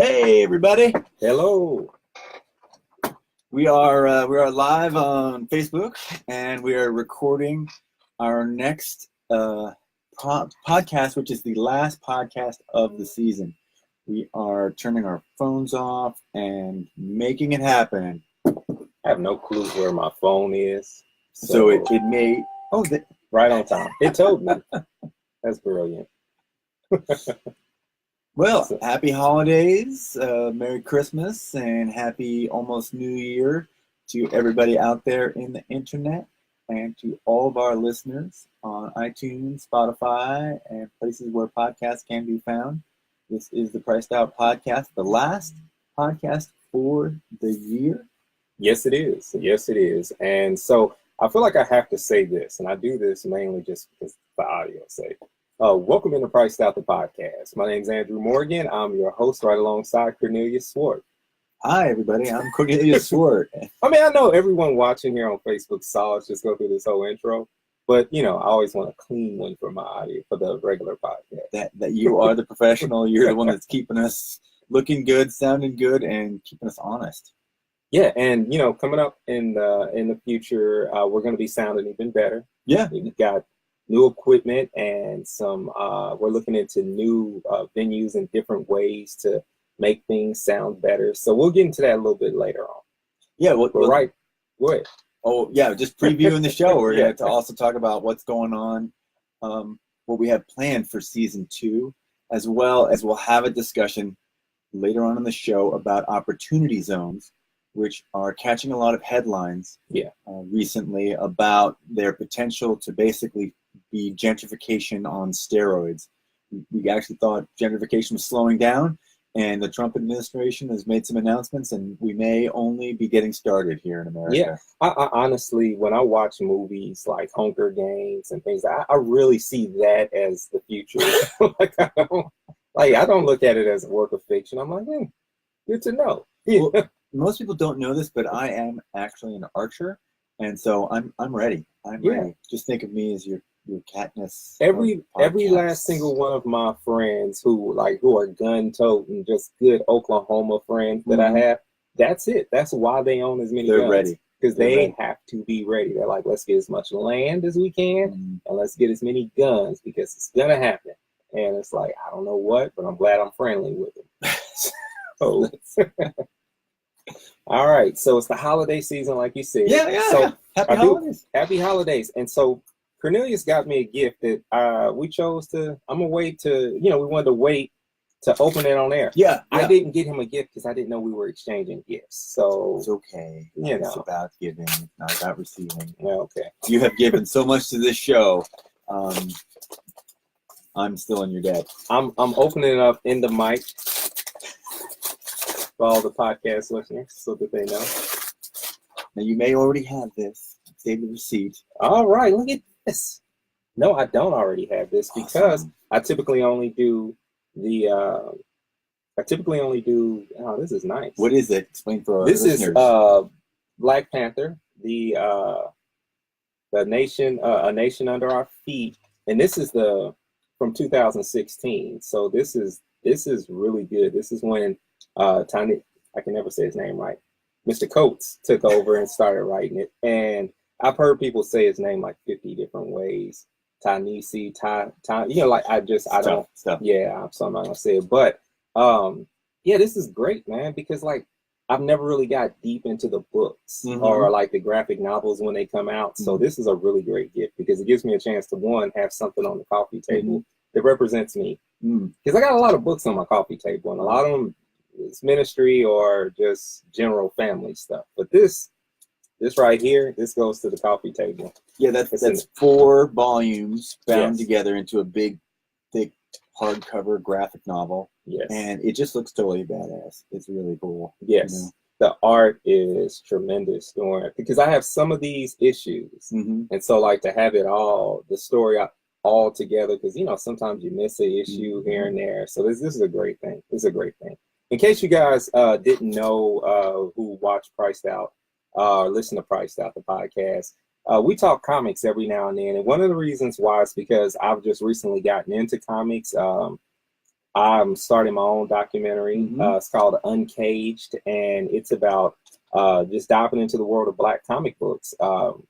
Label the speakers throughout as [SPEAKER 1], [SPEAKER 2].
[SPEAKER 1] Hey everybody!
[SPEAKER 2] Hello.
[SPEAKER 1] We are live on Facebook, and we are recording our next podcast, which is the last podcast of the season. We are turning our phones off and making it happen.
[SPEAKER 2] I have no clue where my phone is.
[SPEAKER 1] So it may
[SPEAKER 2] right on time. It told me. That's brilliant.
[SPEAKER 1] Well, happy holidays, Merry Christmas, and happy almost New Year to everybody out there in the internet and to all of our listeners on iTunes, Spotify, and places where podcasts can be found. This is the Priced Out Podcast, the last podcast for the year.
[SPEAKER 2] Yes, it is. Yes, it is. And so I feel like I have to say this, and I do this mainly just because the audio's sake. Welcome into Priced Out the Podcast. My name's Andrew Morgan. I'm your host right alongside Cornelius Swart.
[SPEAKER 1] Hi, everybody. I'm Cornelius Swart.
[SPEAKER 2] I mean, I know everyone watching here on Facebook saw us just go through this whole intro, but, I always want a clean one for my audio for the regular podcast.
[SPEAKER 1] That you are the professional. You're the one that's keeping us looking good, sounding good, and keeping us honest.
[SPEAKER 2] Yeah, and, coming up in the future, we're going to be sounding even better.
[SPEAKER 1] Yeah.
[SPEAKER 2] We've got new equipment and we're looking into new venues and different ways to make things sound better. So we'll get into that a little bit later on.
[SPEAKER 1] Yeah,
[SPEAKER 2] right. Go ahead.
[SPEAKER 1] Oh, yeah, just previewing the show. We're going to also talk about what's going on, what we have planned for season 2, as well as we'll have a discussion later on in the show about opportunity zones, which are catching a lot of headlines recently about their potential to basically be gentrification on steroids. We actually thought gentrification was slowing down, and the Trump administration has made some announcements, and we may only be getting started here in America.
[SPEAKER 2] Yeah, I honestly, when I watch movies like Hunger Games and things, I really see that as the future. I don't look at it as a work of fiction. I'm like, good to know.
[SPEAKER 1] Well, most people don't know this, but I am actually an archer, and so I'm ready. I'm ready. Just think of me as your Katniss.
[SPEAKER 2] Every last single one of my friends who are gun-toting, just good Oklahoma friends that I have, that's it. That's why they own as many guns.
[SPEAKER 1] They're ready.
[SPEAKER 2] Because they have to be ready. They're like, let's get as much land as we can, and let's get as many guns, because it's going to happen. And it's like, I don't know what, but I'm glad I'm friendly with them. All right. So it's the holiday season, like you said.
[SPEAKER 1] Yeah. Happy holidays.
[SPEAKER 2] Happy holidays. And so Cornelius got me a gift that we chose to, we wanted to wait to open it on air.
[SPEAKER 1] Yeah.
[SPEAKER 2] I didn't get him a gift because I didn't know we were exchanging gifts. So
[SPEAKER 1] it's okay. It's about giving, not about receiving.
[SPEAKER 2] Okay.
[SPEAKER 1] You have given so much to this show. I'm still in your debt.
[SPEAKER 2] I'm opening it up in the mic for all the podcast listeners so that they know.
[SPEAKER 1] Now, you may already have this. Save the receipt.
[SPEAKER 2] All right, look at this. No, I don't already have this because I typically only do oh, this is nice.
[SPEAKER 1] What is it? Explain for our listeners.
[SPEAKER 2] This is Black Panther, the nation, A Nation Under Our Feet, and this is from 2016. So this is really good. This is when Tiny, I can never say his name right, Mr. Coates took over and started writing it. And I've heard people say his name like 50 different ways. Ta-Nehisi, I don't.
[SPEAKER 1] Stuff.
[SPEAKER 2] Yeah, so I'm not gonna say it. But this is great, man, because I've never really got deep into the books or the graphic novels when they come out. So this is a really great gift because it gives me a chance to, one, have something on the coffee table that represents me. Because I got a lot of books on my coffee table, and a lot of them is ministry or just general family stuff. But this right here, this goes to the coffee table.
[SPEAKER 1] Yeah, that's 4 volumes bound together into a big, thick, hardcover graphic novel.
[SPEAKER 2] Yes.
[SPEAKER 1] And it just looks totally badass. It's really cool.
[SPEAKER 2] Yes. The art is tremendous because I have some of these issues. And so to have it all, the story all together, because, sometimes you miss an issue here and there. So this is a great thing. This is a great thing. In case you guys didn't know who watch Priced Out, or listen to Priced Out, the podcast, we talk comics every now and then. And one of the reasons why is because I've just recently gotten into comics. I'm starting my own documentary. It's called Uncaged, and it's about just diving into the world of Black comic books.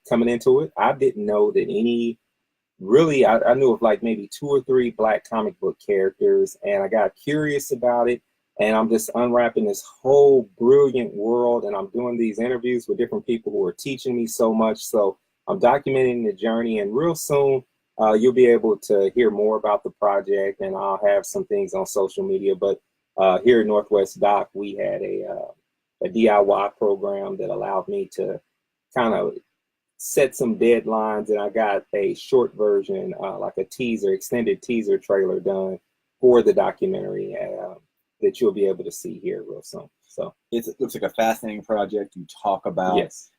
[SPEAKER 2] Coming into it, I didn't know that any. Really, I knew of like maybe 2 or 3 Black comic book characters, and I got curious about it. And I'm just unwrapping this whole brilliant world, and I'm doing these interviews with different people who are teaching me so much. So I'm documenting the journey, and real soon you'll be able to hear more about the project, and I'll have some things on social media. But here at Northwest Doc, we had a DIY program that allowed me to kind of set some deadlines, and I got a short version, like a extended teaser trailer done for the documentary that you'll be able to see here real soon. So
[SPEAKER 1] it looks like a fascinating project. You talk about
[SPEAKER 2] yes,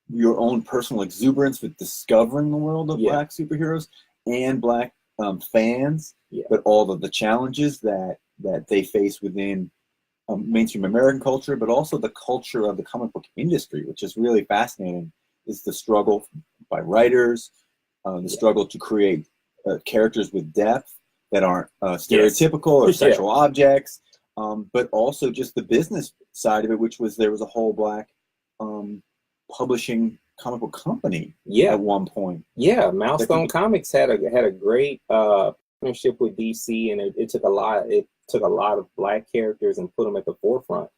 [SPEAKER 1] your own personal exuberance with discovering the world of Black superheroes and Black fans, but all of the challenges that they face within mainstream American culture, but also the culture of the comic book industry, which is really fascinating. Is the struggle by writers, the struggle to create characters with depth that aren't stereotypical or sexual objects, but also just the business side of it, which was there was a whole Black publishing comic book company at one point. Yeah,
[SPEAKER 2] Milestone Comics had a great partnership with DC, and it took a lot of Black characters and put them at the forefront.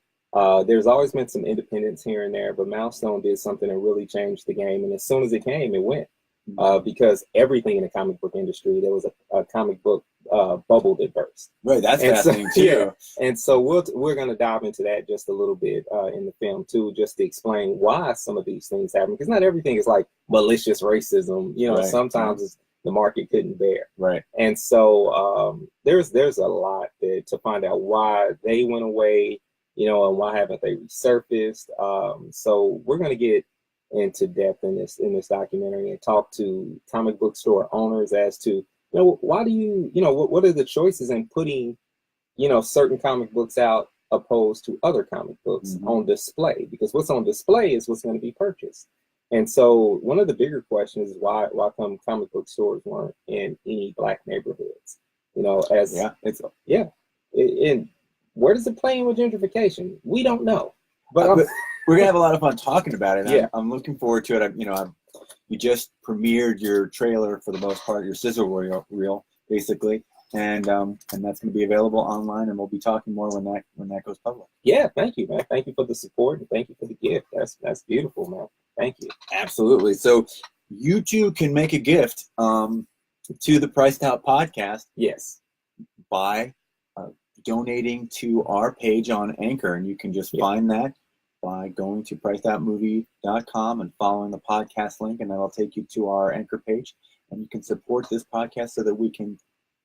[SPEAKER 2] There's always been some independence here and there, but Milestone did something that really changed the game. And as soon as it came, it went. Because everything in the comic book industry, there was a comic book bubble that burst.
[SPEAKER 1] Right, that's fascinating too.
[SPEAKER 2] And so we're going to dive into that just a little bit in the film too, just to explain why some of these things happen. Because not everything is like malicious racism. Sometimes it's the market couldn't bear.
[SPEAKER 1] Right.
[SPEAKER 2] And so there's a lot to find out why they went away. And why haven't they resurfaced? So we're going to get into depth in this documentary and talk to comic book store owners as to, why do you, what are the choices in putting, certain comic books out opposed to other comic books on display? Because what's on display is what's going to be purchased. And so one of the bigger questions is why come comic book stores weren't in any Black neighborhoods? And where does it play in with gentrification? We don't know, but
[SPEAKER 1] we're gonna have a lot of fun talking about it. I'm looking forward to it. You just premiered your trailer for the most part, your sizzle reel, basically, and that's gonna be available online, and we'll be talking more when that goes public. Yeah,
[SPEAKER 2] thank you, man. Thank you for the support, and thank you for the gift. That's beautiful, man. Thank you.
[SPEAKER 1] Absolutely. So you too can make a gift to the Priced Out podcast.
[SPEAKER 2] Yes.
[SPEAKER 1] By donating to our page on Anchor, and you can just find that by going to priceoutmovie.com and following the podcast link, and that'll take you to our Anchor page, and you can support this podcast so that we can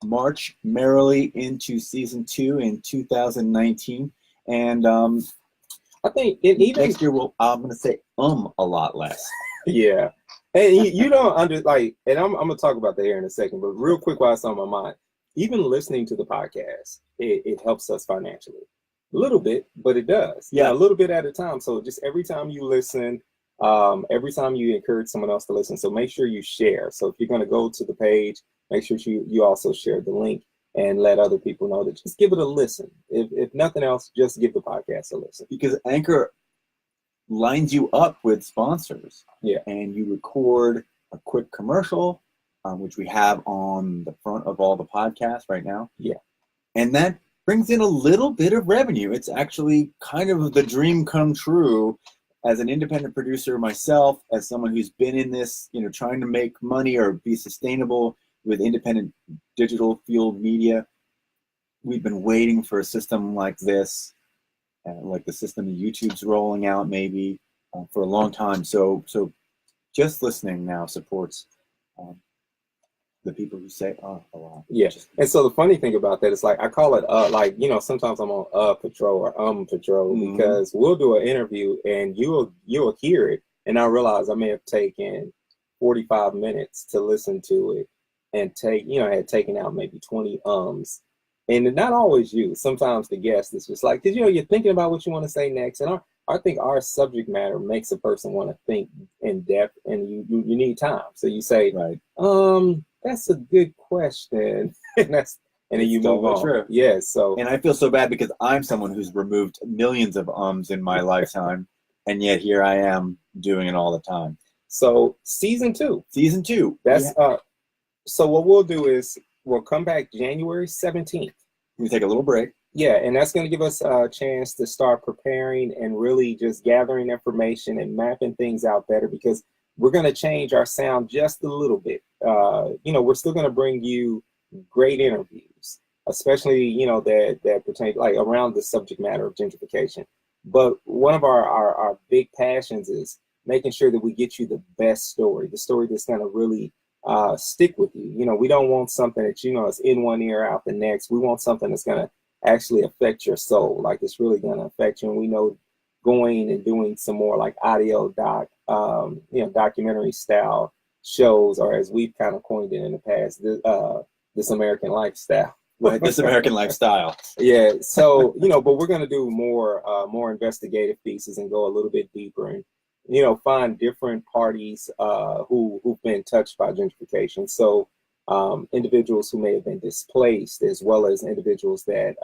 [SPEAKER 1] march merrily into season 2 in 2019. And
[SPEAKER 2] I think even
[SPEAKER 1] next year I'm going to say a lot less.
[SPEAKER 2] Yeah, and you don't and I'm going to talk about that here in a second, but real quick while it's on my mind. Even listening to the podcast, it helps us financially. A little bit, but it does. Yeah, a little bit at a time. So just every time you listen, every time you encourage someone else to listen. So make sure you share. So if you're going to go to the page, make sure you also share the link and let other people know that just give it a listen. If nothing else, just give the podcast a listen.
[SPEAKER 1] Because Anchor lines you up with sponsors.
[SPEAKER 2] Yeah.
[SPEAKER 1] And you record a quick commercial, which we have on the front of all the podcasts right now.
[SPEAKER 2] Yeah.
[SPEAKER 1] And that brings in a little bit of revenue. It's actually kind of the dream come true as an independent producer myself, as someone who's been in this, trying to make money or be sustainable with independent digital field media. We've been waiting for a system like this, like the system YouTube's rolling out maybe for a long time. So just listening now supports the people who say a lot.
[SPEAKER 2] Yeah. And so the funny thing about that is I call it sometimes I'm on patrol or patrol because we'll do an interview and you'll hear it and I realize I may have taken 45 minutes to listen to it and I had taken out maybe 20 and not always you. Sometimes the guest is just because you're thinking about what you want to say next, and I think our subject matter makes a person want to think in depth, and you need time. So you say,
[SPEAKER 1] right,
[SPEAKER 2] that's a good question, and and then you move on.
[SPEAKER 1] True.
[SPEAKER 2] Yeah. So,
[SPEAKER 1] and I feel so bad because I'm someone who's removed millions of ums in my lifetime, and yet here I am doing it all the time.
[SPEAKER 2] So season 2.
[SPEAKER 1] Season 2.
[SPEAKER 2] That's so what we'll do is we'll come back January 17th.
[SPEAKER 1] We take a little break.
[SPEAKER 2] Yeah, and that's going to give us a chance to start preparing and really just gathering information and mapping things out better, because we're going to change our sound just a little bit. We're still going to bring you great interviews, especially, that pertain like around the subject matter of gentrification. But one of our big passions is making sure that we get you the best story, the story that's going to really stick with you. We don't want something that, is in one ear, out the next. We want something that's going to actually affect your soul, like it's really going to affect you. And we know going and doing some more like audio documentary style shows, or as we've kind of coined it in the past, this American lifestyle.
[SPEAKER 1] Right, this American lifestyle.
[SPEAKER 2] Yeah. So, but we're going to do more investigative pieces and go a little bit deeper and, find different parties who've been touched by gentrification. So individuals who may have been displaced, as well as individuals that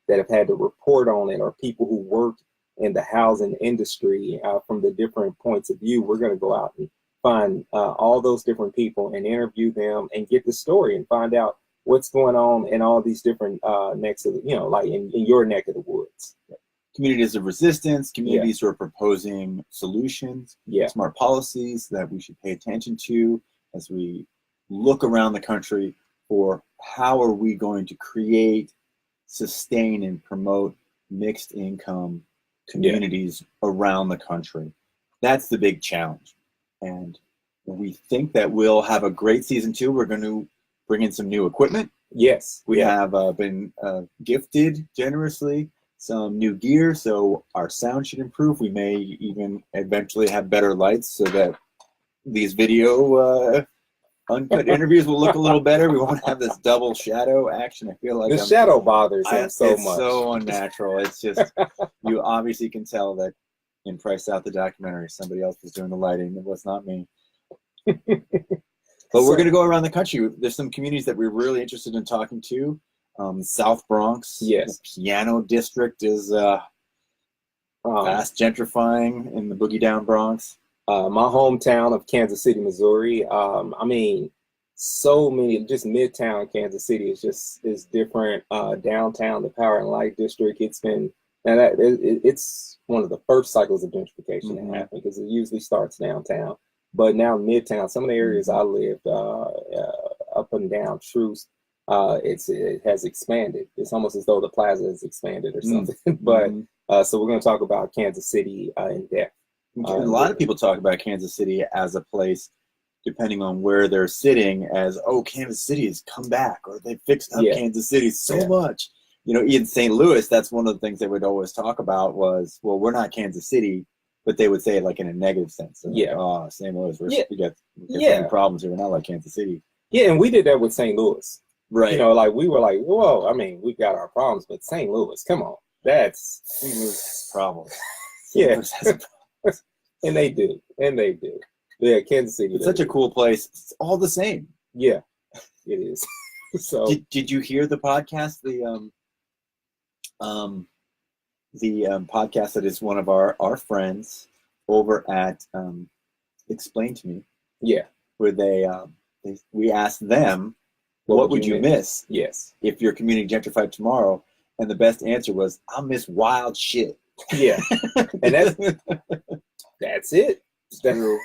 [SPEAKER 2] have had to report on it, or people who work in the housing industry from the different points of view. We're going to go out and find all those different people and interview them and get the story and find out what's going on in all these different necks of, like in your neck of the woods.
[SPEAKER 1] Communities of resistance, communities who are proposing solutions, smart policies that we should pay attention to as we look around the country for how are we going to create, sustain, and promote mixed income communities around the country. That's the big challenge. And we think that we'll have a great season 2. We're going to bring in some new equipment.
[SPEAKER 2] Yes.
[SPEAKER 1] We have been gifted generously some new gear, so our sound should improve. We may even eventually have better lights so that these video uncut interviews will look a little better. We won't have this double shadow action. I feel like
[SPEAKER 2] the shadow bothers him so much. It's
[SPEAKER 1] so unnatural. It's just, you obviously can tell that in Price Out the documentary, somebody else was doing the lighting. It was not me. But we're going to go around the country. There's some communities that we're really interested in talking to. South Bronx, the Piano District is fast gentrifying in the Boogie Down Bronx.
[SPEAKER 2] My hometown of Kansas City, Missouri. So many, just Midtown Kansas City is different. Downtown, the Power and Light District, it's one of the first cycles of gentrification that happen, because it usually starts downtown. But now Midtown, some of the areas I lived up and down Truce, it has expanded. It's almost as though the plaza has expanded or something. But so we're going to talk about Kansas City in depth.
[SPEAKER 1] A lot of people talk about Kansas City as a place, depending on where they're sitting, as, oh, Kansas City has come back, or they fixed up Kansas City so much. In St. Louis, that's one of the things they would always talk about was, well, we're not Kansas City, but they would say it like in a negative sense. So like, oh, St. Louis, we got some problems here. We're not like Kansas City. Yeah,
[SPEAKER 2] and we did that with St. Louis.
[SPEAKER 1] Right.
[SPEAKER 2] Like we were like, whoa, we've got our problems, but St. Louis, come on. That's
[SPEAKER 1] St. Louis has problems.
[SPEAKER 2] And they do. Yeah, Kansas City.
[SPEAKER 1] It's such a cool place. It's all the same.
[SPEAKER 2] Yeah, it is. So
[SPEAKER 1] did you hear the podcast? The podcast that is one of our friends over at Explain to Me.
[SPEAKER 2] Yeah.
[SPEAKER 1] Where we asked them, what would you miss?
[SPEAKER 2] Yes.
[SPEAKER 1] If your community gentrified tomorrow? And the best answer was, I'll miss wild shit.
[SPEAKER 2] Yeah. And that's it. And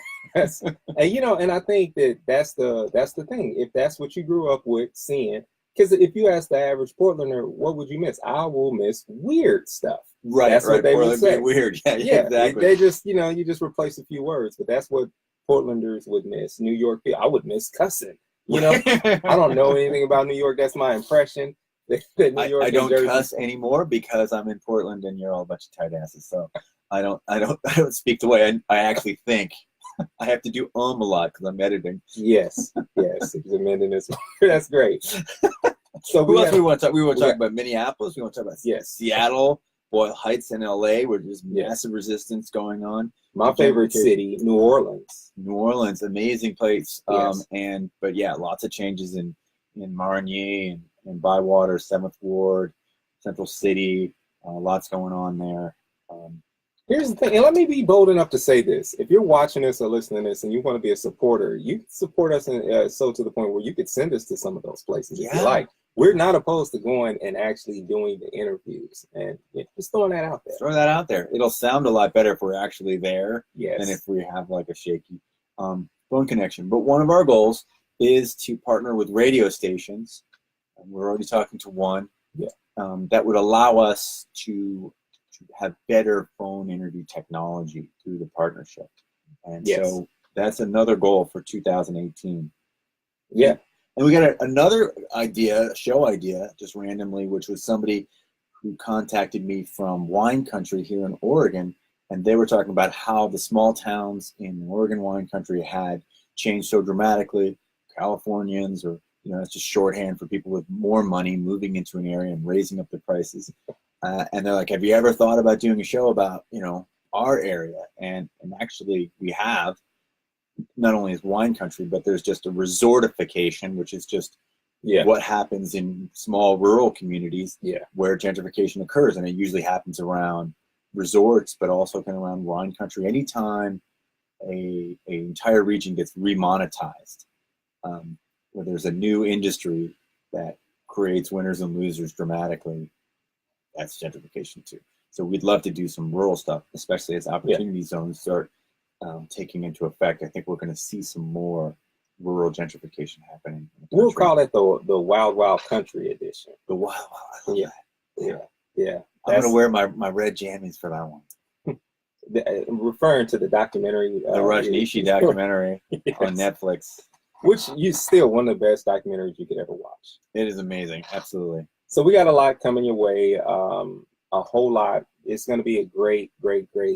[SPEAKER 2] I think that's the thing. If that's what you grew up with seeing, because if you ask the average Portlander, what would you miss? I will miss weird stuff.
[SPEAKER 1] Right.
[SPEAKER 2] That's what they would say.
[SPEAKER 1] Weird. Yeah, exactly.
[SPEAKER 2] They just, you just replace a few words, but that's what Portlanders would miss. New York, I would miss cussing. I don't know anything about New York. That's my impression. That New York,
[SPEAKER 1] I don't cuss anymore because I'm in Portland and you're all a bunch of tight asses. So I don't speak the way I actually think. I have to do a lot because I'm editing.
[SPEAKER 2] Yes. If you're amending this, that's great. So
[SPEAKER 1] we want to talk. We want to talk about Minneapolis. We want to talk about Seattle, Boyle Heights, in LA, where there's massive resistance going on.
[SPEAKER 2] My favorite city, New Orleans.
[SPEAKER 1] New Orleans, amazing place. But lots of changes in Marigny in Bywater, 7th Ward, Central City, lots going on there.
[SPEAKER 2] Here's the thing, and let me be bold enough to say this. If you're watching this or listening to this and you want to be a supporter, you can support us so to the point where you could send us to some of those places if you like. We're not opposed to going and actually doing the interviews, and just throwing that out there.
[SPEAKER 1] Throw that out there. It'll sound a lot better if we're actually there than if we have like a shaky phone connection. But one of our goals is to partner with radio stations. We're already talking to one that would allow us to have better phone interview technology through the partnership. And so that's another goal for 2018.
[SPEAKER 2] Yeah.
[SPEAKER 1] And we got another idea, show idea, just randomly, which was somebody who contacted me from wine country here in Oregon. And they were talking about how the small towns in Oregon wine country had changed so dramatically. Californians, or, it's just shorthand for people with more money moving into an area and raising up the prices. And they're like, have you ever thought about doing a show about, our area? And actually we have. Not only is wine country, but there's just a resortification, which is just what happens in small rural communities where gentrification occurs. And it usually happens around resorts, but also kind of around wine country. Anytime an entire region gets remonetized, where there's a new industry that creates winners and losers dramatically, that's gentrification too. So we'd love to do some rural stuff, especially as opportunity zones start taking into effect. I think we're going to see some more rural gentrification happening.
[SPEAKER 2] We'll call it the Wild Wild Country edition.
[SPEAKER 1] The Wild Wild.
[SPEAKER 2] Yeah.
[SPEAKER 1] I'm going to wear my red jammies for that one.
[SPEAKER 2] Referring to the documentary,
[SPEAKER 1] the Rajneeshi documentary on Netflix,
[SPEAKER 2] which is still one of the best documentaries you could ever watch.
[SPEAKER 1] It is amazing, absolutely.
[SPEAKER 2] So we got a lot coming your way, a whole lot. It's going to be a great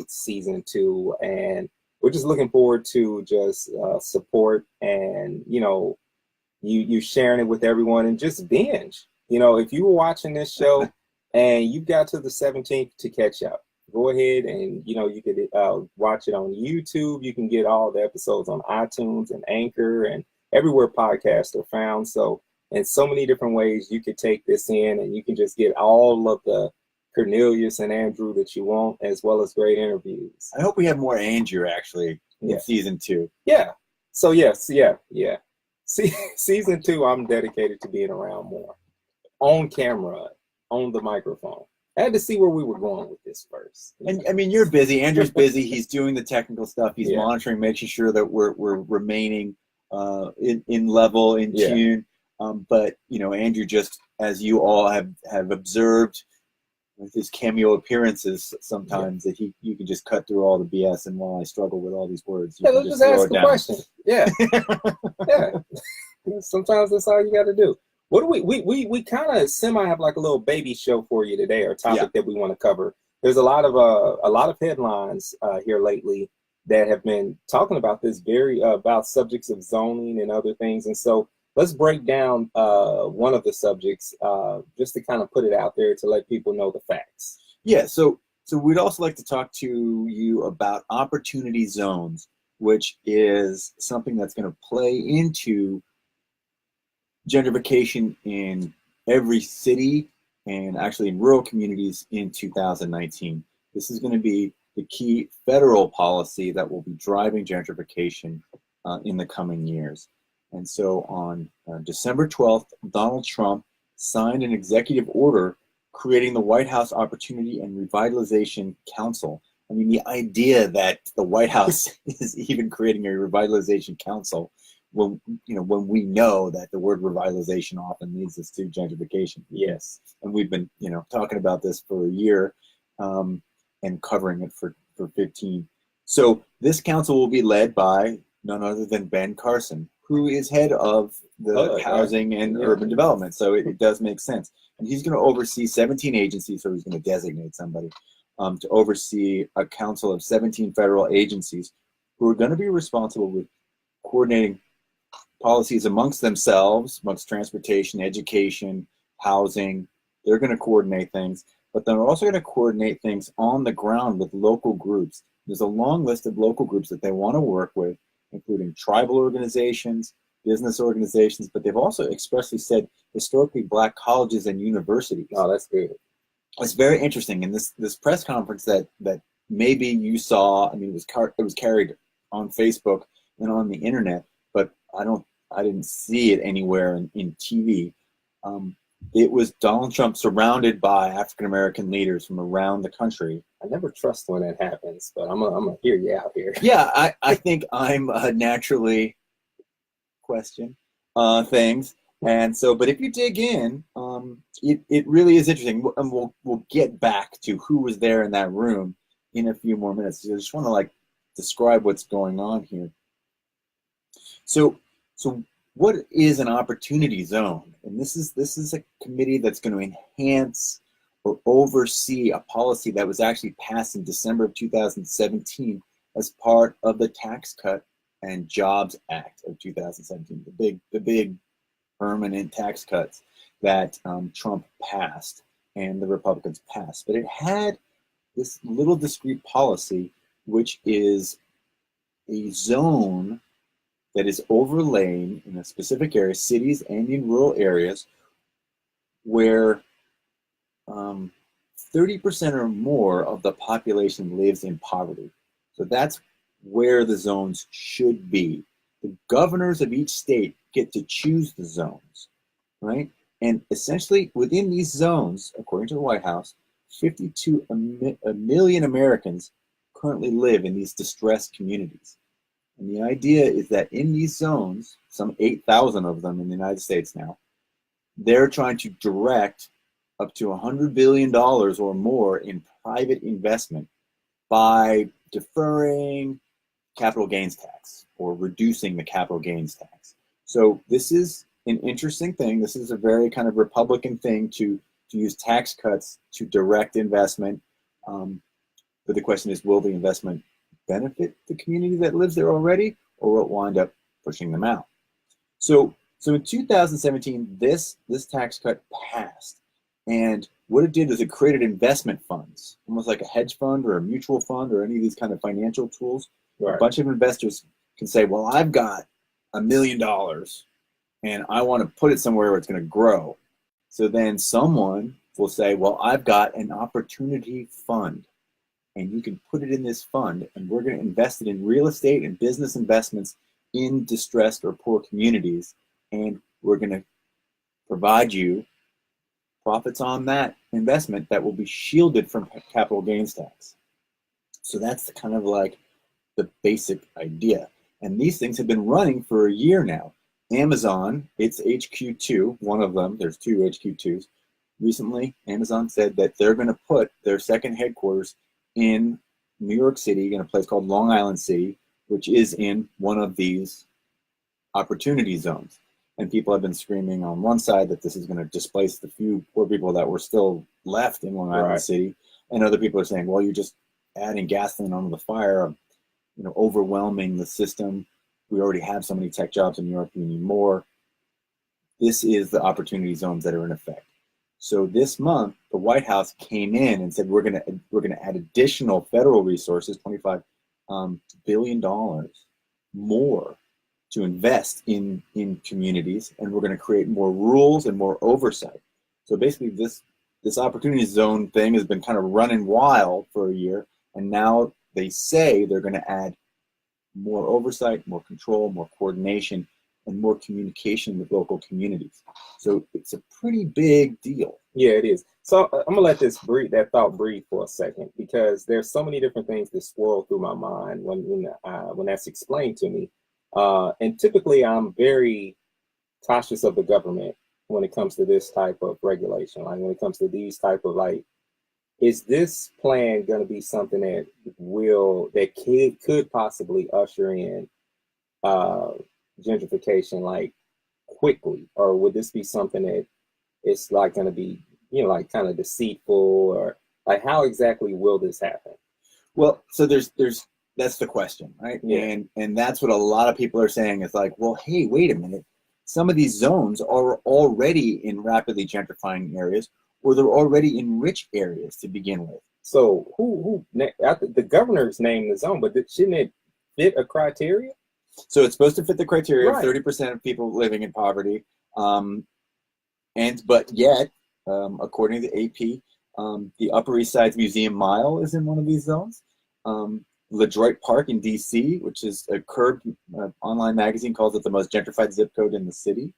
[SPEAKER 2] season 2, and we're just looking forward to just support and you sharing it with everyone and just binge. If you were watching this show and you got to the 17th to catch up, go ahead and you could watch it on YouTube. You can get all the episodes on iTunes and Anchor and everywhere podcasts are found. So in so many different ways you could take this in, and you can just get all of the Cornelius and Andrew that you want, as well as great interviews.
[SPEAKER 1] I hope we have more Andrew actually in season 2.
[SPEAKER 2] Yeah. So season 2, I'm dedicated to being around more on camera, on the microphone. I had to see where we were going with this first.
[SPEAKER 1] And I mean, you're busy. Andrew's busy. He's doing the technical stuff. He's monitoring, making sure that we're remaining in level, in tune. But Andrew, just as you all have observed with his cameo appearances, sometimes that you can just cut through all the BS. And while I struggle with all these words, you
[SPEAKER 2] let's just ask a question. Yeah. Sometimes that's all you got to do. What do we kind of semi have like a little baby show for you today, or topic that we want to cover. There's a lot of headlines here lately that have been talking about this about subjects of zoning and other things. And so let's break down one of the subjects just to kind of put it out there to let people know the facts.
[SPEAKER 1] Yeah, so we'd also like to talk to you about opportunity zones, which is something that's going to play into gentrification in every city and actually in rural communities in 2019. This is going to be the key federal policy that will be driving gentrification in the coming years. And so on December 12th, Donald Trump signed an executive order creating the White House Opportunity and Revitalization Council. I mean, the idea that the White House is even creating a revitalization council when we know that the word revitalization often leads us to gentrification.
[SPEAKER 2] Yes.
[SPEAKER 1] And we've been, talking about this for a year and covering it for 15. So this council will be led by none other than Ben Carson, who is head of the housing and urban development. So it does make sense. And he's going to oversee 17 agencies, so he's going to designate somebody to oversee a council of 17 federal agencies who are going to be responsible with coordinating policies amongst themselves, amongst transportation, education, housing. They're going to coordinate things, but they're also going to coordinate things on the ground with local groups. There's a long list of local groups that they want to work with, including tribal organizations, business organizations, but they've also expressly said historically Black colleges and universities.
[SPEAKER 2] Oh, that's good.
[SPEAKER 1] It's very interesting. In this press conference that maybe you saw, I mean, it was carried on Facebook and on the internet, but I didn't see it anywhere in TV. It was Donald Trump surrounded by African American leaders from around the country.
[SPEAKER 2] I never trust when that happens, but I'm gonna hear you out here.
[SPEAKER 1] Yeah, I think I'm naturally question things, and so, but if you dig in, it really is interesting, and we'll get back to who was there in that room in a few more minutes. So I just want to describe what's going on here. So what is an opportunity zone? And this is a committee that's going to enhance or oversee a policy that was actually passed in December of 2017 as part of the Tax Cut and Jobs Act of 2017, the big permanent tax cuts that Trump passed and the Republicans passed. But it had this little discrete policy, which is a zone that is overlain in a specific area, cities and in rural areas, where 30% or more of the population lives in poverty. So that's where the zones should be. The governors of each state get to choose the zones, right? And essentially within these zones, according to the White House, 52 million Americans currently live in these distressed communities. And the idea is that in these zones, some 8,000 of them in the United States now, they're trying to direct up to $100 billion or more in private investment by deferring capital gains tax or reducing the capital gains tax. So this is an interesting thing. This is a very kind of Republican thing to use tax cuts to direct investment. But the question is, will the investment benefit the community that lives there already, or will it wind up pushing them out? So in 2017, this tax cut passed, and what it did is it created investment funds, almost like a hedge fund or a mutual fund or any of these kind of financial tools. Right. A bunch of investors can say, well, I've got $1 million and I want to put it somewhere where it's going to grow. So then someone will say, well, I've got an opportunity fund, and you can put it in this fund, and we're going to invest it in real estate and business investments in distressed or poor communities, and we're going to provide you profits on that investment that will be shielded from capital gains tax. So that's kind of like the basic idea. And these things have been running for a year now. Amazon, its HQ2, one of them, there's two HQ2s. Recently, Amazon said that they're going to put their second headquarters in New York City, in a place called Long Island City, which is in one of these opportunity zones. And people have been screaming on one side that this is going to displace the few poor people that were still left in Long Island City. And other people are saying, well, you're just adding gasoline onto the fire, overwhelming the system. We already have so many tech jobs in New York, we need more. This is the opportunity zones that are in effect. So this month, the White House came in and said, we're going to add additional federal resources, $25 billion more, to invest in communities, and we're going to create more rules and more oversight. So basically, this opportunity zone thing has been kind of running wild for a year, and now they say they're going to add more oversight, more control, more coordination, and more communication with local communities. So it's a pretty big deal.
[SPEAKER 2] Yeah, it is. So I'm gonna let that thought breathe for a second, because there's so many different things that swirl through my mind when that's explained to me. And typically, I'm very cautious of the government when it comes to this type of regulation. Like when it comes to these type of is this plan going to be something that could possibly usher in gentrification quickly, or would this be something that it's going to be kind of deceitful, or how exactly will this happen?
[SPEAKER 1] Well, so there's that's the question, right?
[SPEAKER 2] Yeah.
[SPEAKER 1] And that's what a lot of people are saying is well, hey, wait a minute. Some of these zones are already in rapidly gentrifying areas, or they're already in rich areas to begin with.
[SPEAKER 2] So the governor's named the zone, but shouldn't it fit a criteria?
[SPEAKER 1] So it's supposed to fit the criteria of
[SPEAKER 2] Right.
[SPEAKER 1] 30% of people living in poverty. But yet, according to the AP, the Upper East Side's Museum Mile is in one of these zones. LaDroit Park in DC, which is a Curb online magazine, calls it the most gentrified zip code in the city.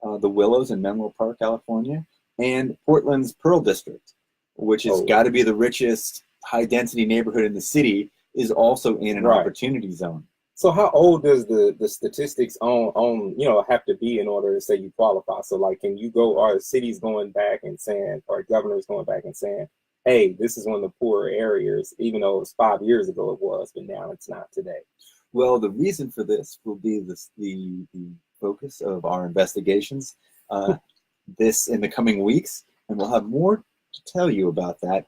[SPEAKER 1] The Willows in Menlo Park, California, and Portland's Pearl District, which has got to be the richest high-density neighborhood in the city, is also in an opportunity zone.
[SPEAKER 2] So how old does the statistics on have to be in order to say you qualify? So like, can you go, are cities going back and saying, or governors going back and saying, hey, this is one of the poorer areas, even though it was 5 years ago it was, but now it's not today?
[SPEAKER 1] Well, the reason for this will be the focus of our investigations this in the coming weeks, and we'll have more to tell you about that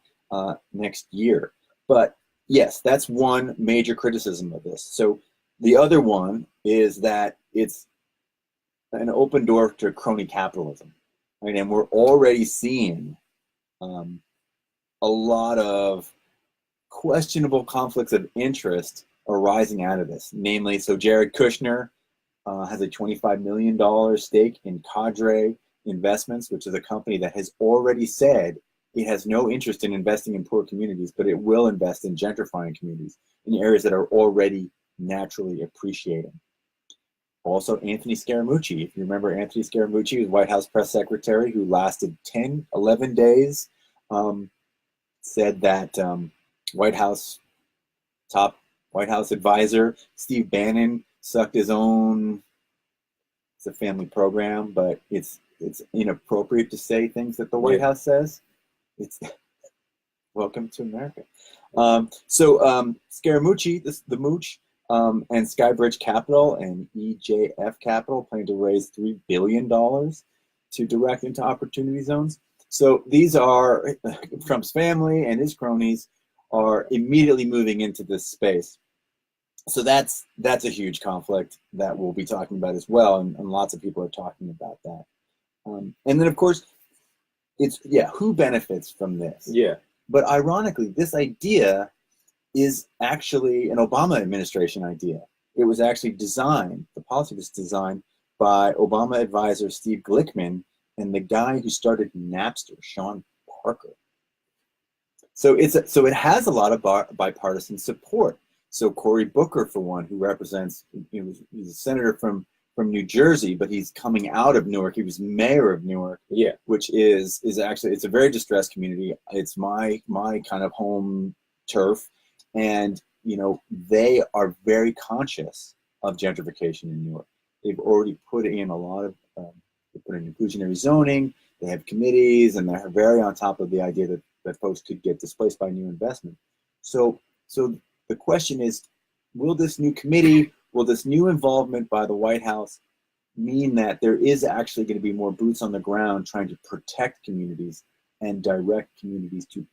[SPEAKER 1] next year. But yes, that's one major criticism of this. So the other one is that it's an open door to crony capitalism, right? And we're already seeing a lot of questionable conflicts of interest arising out of this. Namely, so Jared Kushner has a $25 million stake in Cadre Investments, which is a company that has already said it has no interest in investing in poor communities, but it will invest in gentrifying communities in areas that are already naturally appreciating. Also, Anthony Scaramucci. If you remember, Anthony Scaramucci was White House press secretary who lasted 10, 11 days, said that top White House advisor Steve Bannon sucked his own. It's a family program, but it's inappropriate to say things that the White House says. It's welcome to America. Scaramucci, the Mooch, and Skybridge Capital and EJF Capital plan to raise $3 billion to direct into opportunity zones. So these are Trump's family and his cronies are immediately moving into this space. So that's a huge conflict that we'll be talking about as well, and lots of people are talking about that. And then, of course, it's who benefits from this? Yeah. But ironically, this idea is actually an Obama administration idea. It was actually designed, the policy was designed by Obama advisor Steve Glickman and the guy who started Napster, Sean Parker. So it has a lot of bipartisan support. So Cory Booker, for one, who represents, he's a senator from New Jersey, but he's coming out of Newark. He was mayor of Newark, which is actually, it's a very distressed community. It's my kind of home turf. And, they are very conscious of gentrification in Newark. They've already put in a lot of, they put in inclusionary zoning, they have committees, and they're very on top of the idea that folks could get displaced by new investment. So the question is, will this new committee, will this new involvement by the White House mean that there is actually going to be more boots on the ground trying to protect communities and direct communities to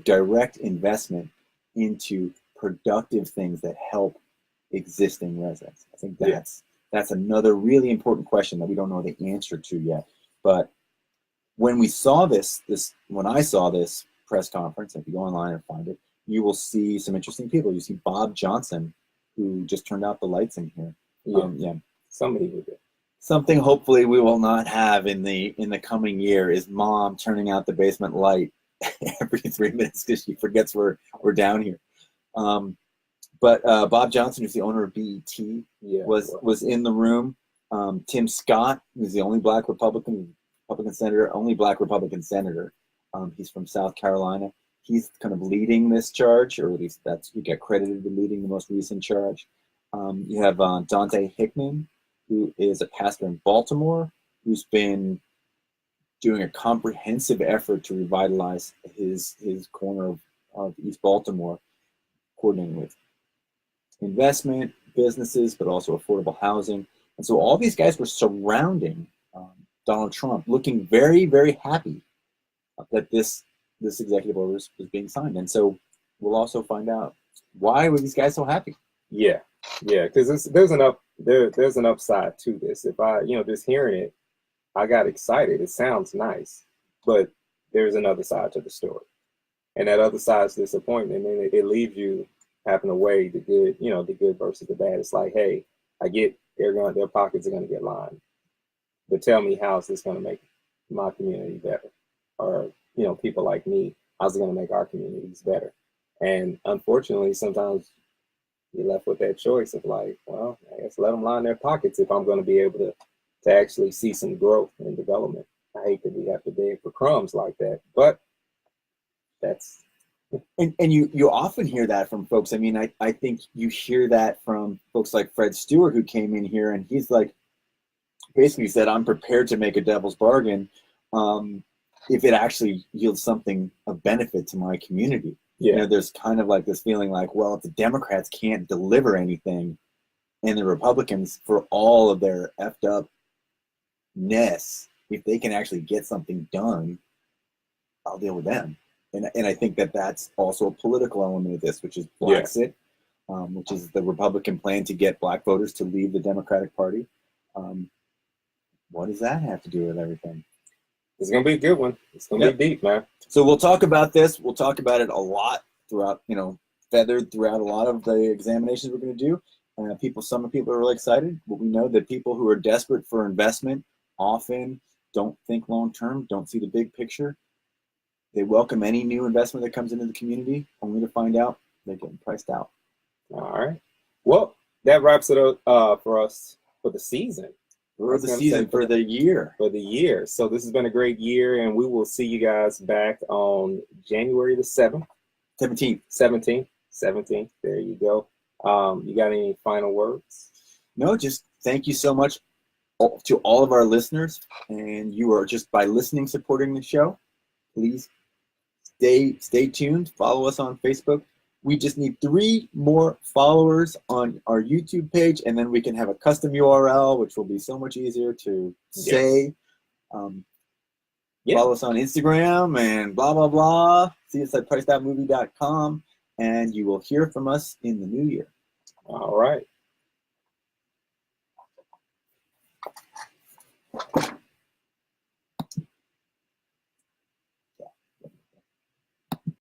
[SPEAKER 1] direct investment into productive things that help existing residents? I think that's another really important question that we don't know the answer to yet. But when we saw when I saw this press conference, if you go online and find it, you will see some interesting people. You see Bob Johnson, who just turned out the lights in here. Somebody with it. Something hopefully we will not have in the coming year is Mom turning out the basement light every 3 minutes because she forgets we're down here. But Bob Johnson, who's the owner of BET, was in the room. Tim Scott, who's the only black Republican senator, he's from South Carolina. He's kind of leading this charge, or at least he got credited with leading the most recent charge. You have Dante Hickman, who is a pastor in Baltimore, who's been doing a comprehensive effort to revitalize his corner of East Baltimore, coordinating with investment, businesses, but also affordable housing. And so all these guys were surrounding Donald Trump, looking very, very happy that this executive order was being signed. And so we'll also find out why were these guys so happy. Because there's an upside to this. If I just hearing it, I got excited. It sounds nice, but there's another side to the story, and that other side is disappointment, and it leaves you
[SPEAKER 2] having to weigh the good, the good versus the bad. It's like, hey, I get their pockets are going to get lined, but tell me, how is this going to make my community better? Or, people like me, how's it going to make our communities better? And unfortunately, sometimes you're left with that choice of like, well, I guess let them line their pockets if I'm going to be able to actually see some growth and development. I hate that we have to beg for crumbs like that, but that's.
[SPEAKER 1] And you often hear that from folks. I mean, I think you hear that from folks like Fred Stewart, who came in here and he's like, basically said, I'm prepared to make a devil's bargain if it actually yields something of benefit to my community.
[SPEAKER 2] Yeah.
[SPEAKER 1] There's kind of like this feeling like, well, if the Democrats can't deliver anything and the Republicans, for all of their effed upness, if they can actually get something done, I'll deal with them. And I think that that's also a political element of this, which is Brexit, which is the Republican plan to get black voters to leave the Democratic Party. What does that have to do with everything?
[SPEAKER 2] It's going to be a good one. It's going to be deep, man.
[SPEAKER 1] So we'll talk about this. We'll talk about it a lot throughout, feathered throughout a lot of the examinations we're going to do. Some people are really excited, but we know that people who are desperate for investment often don't think long-term, don't see the big picture. They welcome any new investment that comes into the community, only to find out they're getting priced out.
[SPEAKER 2] All right. Well, that wraps it up for us for the season.
[SPEAKER 1] For the year.
[SPEAKER 2] For the year. So this has been a great year, and we will see you guys back on January the 7th. 17th. There you go. You got any final words?
[SPEAKER 1] No, just thank you so much to all of our listeners. And you are just by listening, supporting the show. Please stay tuned. Follow us on Facebook. We just need 3 more followers on our YouTube page, and then we can have a custom URL, which will be so much easier to say. Follow us on Instagram and blah, blah, blah. See us at price.movie.com, and you will hear from us in the new year.
[SPEAKER 2] All right.